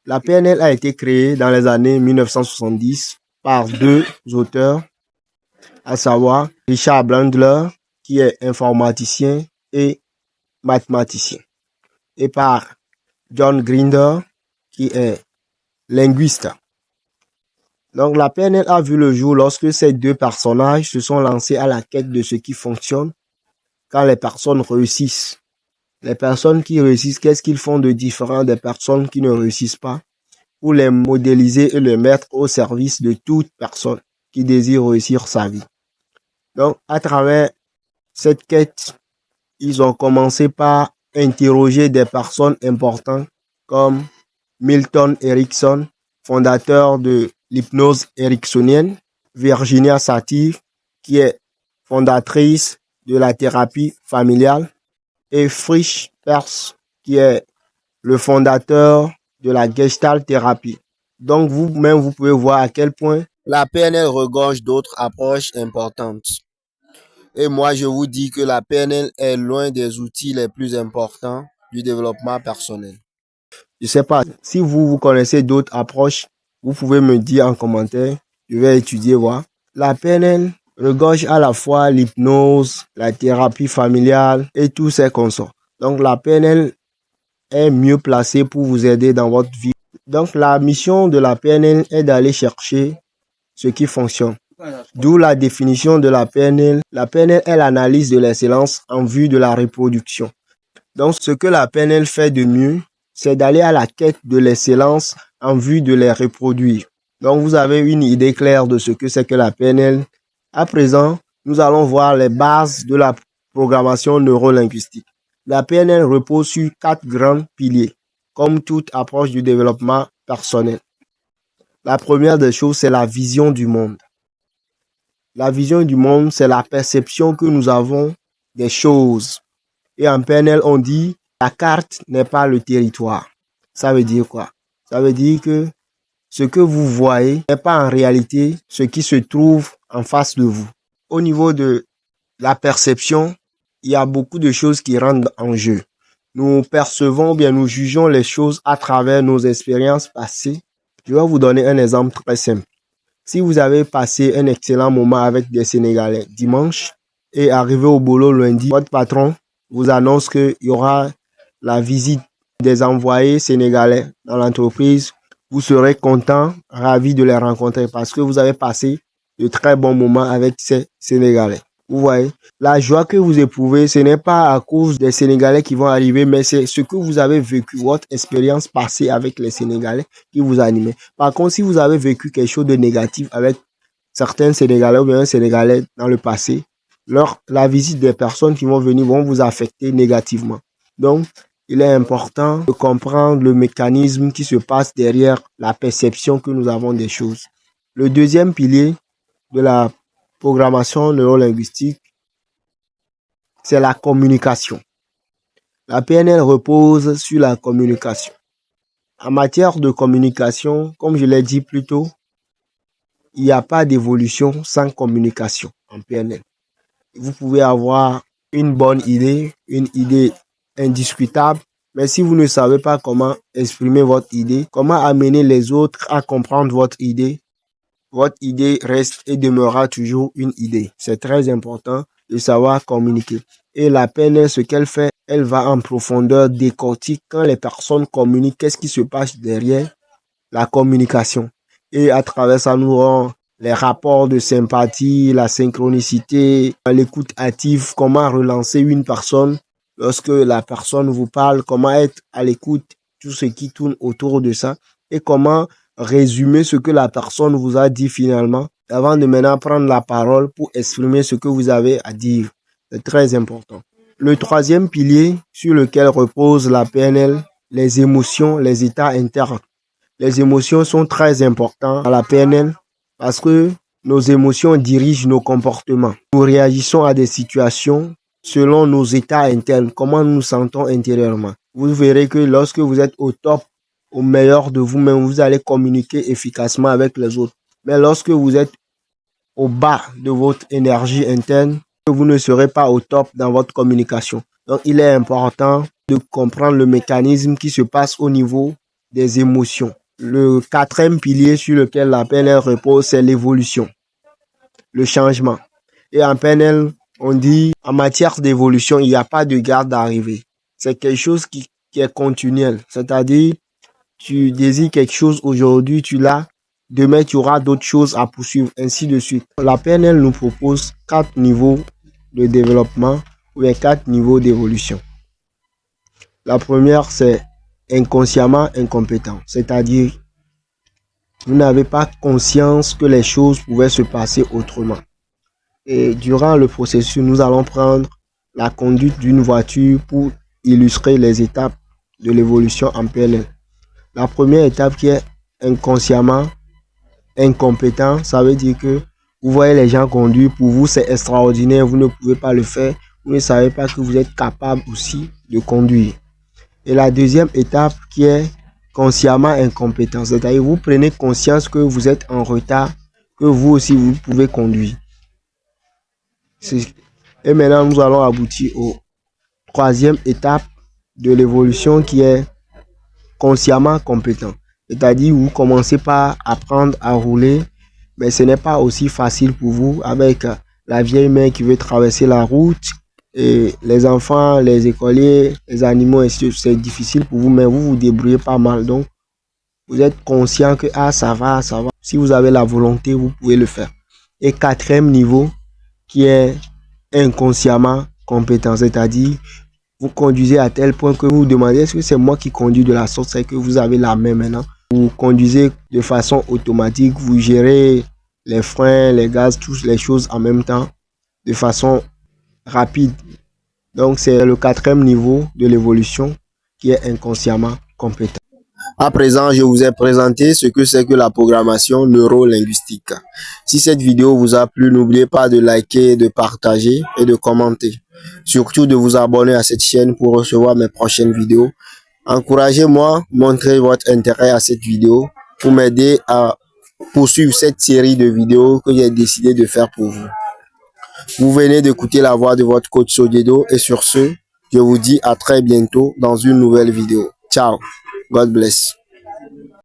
La PNL a été créée dans les années 1970 par deux auteurs, à savoir Richard Bandler, qui est informaticien et mathématicien, et par John Grinder, qui est linguiste. Donc la PNL a vu le jour lorsque ces deux personnages se sont lancés à la quête de ce qui fonctionne quand les personnes réussissent. Les personnes qui réussissent, qu'est-ce qu'ils font de différent des personnes qui ne réussissent pas, pour les modéliser et les mettre au service de toute personne qui désire réussir sa vie. Donc, à travers cette quête, ils ont commencé par interroger des personnes importantes comme Milton Erickson, fondateur de l'hypnose ericksonienne, Virginia Satir, qui est fondatrice de la thérapie familiale, et Frisch Perls, qui est le fondateur de la Gestalt thérapie. Donc vous-même, vous pouvez voir à quel point la PNL regorge d'autres approches importantes. Et moi, je vous dis que la PNL est loin des outils les plus importants du développement personnel. Je ne sais pas si vous connaissez d'autres approches, vous pouvez me dire en commentaire. Je vais étudier, voir. La PNL regorge à la fois l'hypnose, la thérapie familiale et tous ses consorts. Donc la PNL est mieux placée pour vous aider dans votre vie. Donc la mission de la PNL est d'aller chercher ce qui fonctionne. D'où la définition de la PNL. La PNL est l'analyse de l'excellence en vue de la reproduction. Donc ce que la PNL fait de mieux, c'est d'aller à la quête de l'excellence en vue de les reproduire. Donc vous avez une idée claire de ce que c'est que la PNL. À présent, nous allons voir les bases de la programmation neurolinguistique. La PNL repose sur 4 grands piliers, comme toute approche du développement personnel. La première des choses, c'est la vision du monde. La vision du monde, c'est la perception que nous avons des choses. Et en PNL, on dit, la carte n'est pas le territoire. Ça veut dire quoi? Ça veut dire que ce que vous voyez n'est pas en réalité ce qui se trouve en face de vous. Au niveau de la perception, il y a beaucoup de choses qui rentrent en jeu. Nous percevons, bien nous jugeons les choses à travers nos expériences passées. Je vais vous donner un exemple très simple. Si vous avez passé un excellent moment avec des Sénégalais dimanche et arrivé au boulot lundi, votre patron vous annonce qu'il y aura la visite des envoyés sénégalais dans l'entreprise. Vous serez content, ravi de les rencontrer parce que vous avez passé de très bons moments avec ces Sénégalais. Vous voyez, la joie que vous éprouvez, ce n'est pas à cause des Sénégalais qui vont arriver, mais c'est ce que vous avez vécu, votre expérience passée avec les Sénégalais qui vous anime. Par contre, si vous avez vécu quelque chose de négatif avec certains Sénégalais ou bien un Sénégalais dans le passé, la visite des personnes qui vont venir vont vous affecter négativement. Donc, il est important de comprendre le mécanisme qui se passe derrière la perception que nous avons des choses. Le deuxième pilier de la programmation neurolinguistique, c'est la communication. La PNL repose sur la communication. En matière de communication, comme je l'ai dit plus tôt, il n'y a pas d'évolution sans communication en PNL. Vous pouvez avoir une bonne idée, une idée indiscutable, mais si vous ne savez pas comment exprimer votre idée, comment amener les autres à comprendre votre idée reste et demeurera toujours une idée. C'est très important de savoir communiquer. Et la PNL, ce qu'elle fait, elle va en profondeur décortiquer quand les personnes communiquent, qu'est-ce qui se passe derrière la communication. Et à travers ça, nous aurons les rapports de sympathie, la synchronicité, l'écoute active, comment relancer une personne lorsque la personne vous parle, comment être à l'écoute, tout ce qui tourne autour de ça, et comment résumer ce que la personne vous a dit finalement, avant de maintenant prendre la parole pour exprimer ce que vous avez à dire. C'est très important. Le troisième pilier sur lequel repose la PNL, les émotions, les états internes. Les émotions sont très importantes à la PNL parce que nos émotions dirigent nos comportements. Nous réagissons à des situations selon nos états internes, comment nous nous sentons intérieurement. Vous verrez que lorsque vous êtes au top, au meilleur de vous-même, vous allez communiquer efficacement avec les autres. Mais lorsque vous êtes au bas de votre énergie interne, vous ne serez pas au top dans votre communication. Donc, il est important de comprendre le mécanisme qui se passe au niveau des émotions. Le quatrième pilier sur lequel la PNL repose, c'est l'évolution, le changement. Et en PNL, on dit en matière d'évolution, il n'y a pas de garde d'arrivée. C'est quelque chose qui est continuel. C'est-à-dire, tu désires quelque chose aujourd'hui, tu l'as. Demain, tu auras d'autres choses à poursuivre, ainsi de suite. La PNL nous propose 4 niveaux de développement ou bien 4 niveaux d'évolution. La première, c'est inconsciemment incompétent. C'est-à-dire, vous n'avez pas conscience que les choses pouvaient se passer autrement. Et durant le processus, nous allons prendre la conduite d'une voiture pour illustrer les étapes de l'évolution en PNL. La première étape qui est inconsciemment incompétent, ça veut dire que vous voyez les gens conduire, pour vous c'est extraordinaire, vous ne pouvez pas le faire, vous ne savez pas que vous êtes capable aussi de conduire. Et la deuxième étape qui est consciemment incompétent, c'est-à-dire vous prenez conscience que vous êtes en retard, que vous aussi vous pouvez conduire. Et maintenant nous allons aboutir au troisième étape de l'évolution qui est consciemment compétent. C'est-à-dire vous commencez par apprendre à rouler, mais ce n'est pas aussi facile pour vous avec la vieille main qui veut traverser la route et les enfants, les écoliers, les animaux, c'est difficile pour vous, mais vous vous débrouillez pas mal. Donc, vous êtes conscient que ça va, ça va. Si vous avez la volonté, vous pouvez le faire. Et quatrième niveau qui est inconsciemment compétent, c'est-à-dire vous conduisez à tel point que vous vous demandez est-ce que c'est moi qui conduis de la sorte, c'est que vous avez la main maintenant. Vous conduisez de façon automatique, vous gérez les freins, les gaz, toutes les choses en même temps de façon rapide. Donc c'est le quatrième niveau de l'évolution qui est inconsciemment compétent. À présent, je vous ai présenté ce que c'est que la programmation neuro-linguistique. Si cette vidéo vous a plu, n'oubliez pas de liker, de partager et de commenter. Surtout de vous abonner à cette chaîne pour recevoir mes prochaines vidéos. Encouragez-moi, montrez votre intérêt à cette vidéo pour m'aider à poursuivre cette série de vidéos que j'ai décidé de faire pour vous. Vous venez d'écouter la voix de votre coach Sodiedo et sur ce, je vous dis à très bientôt dans une nouvelle vidéo. Ciao, God bless.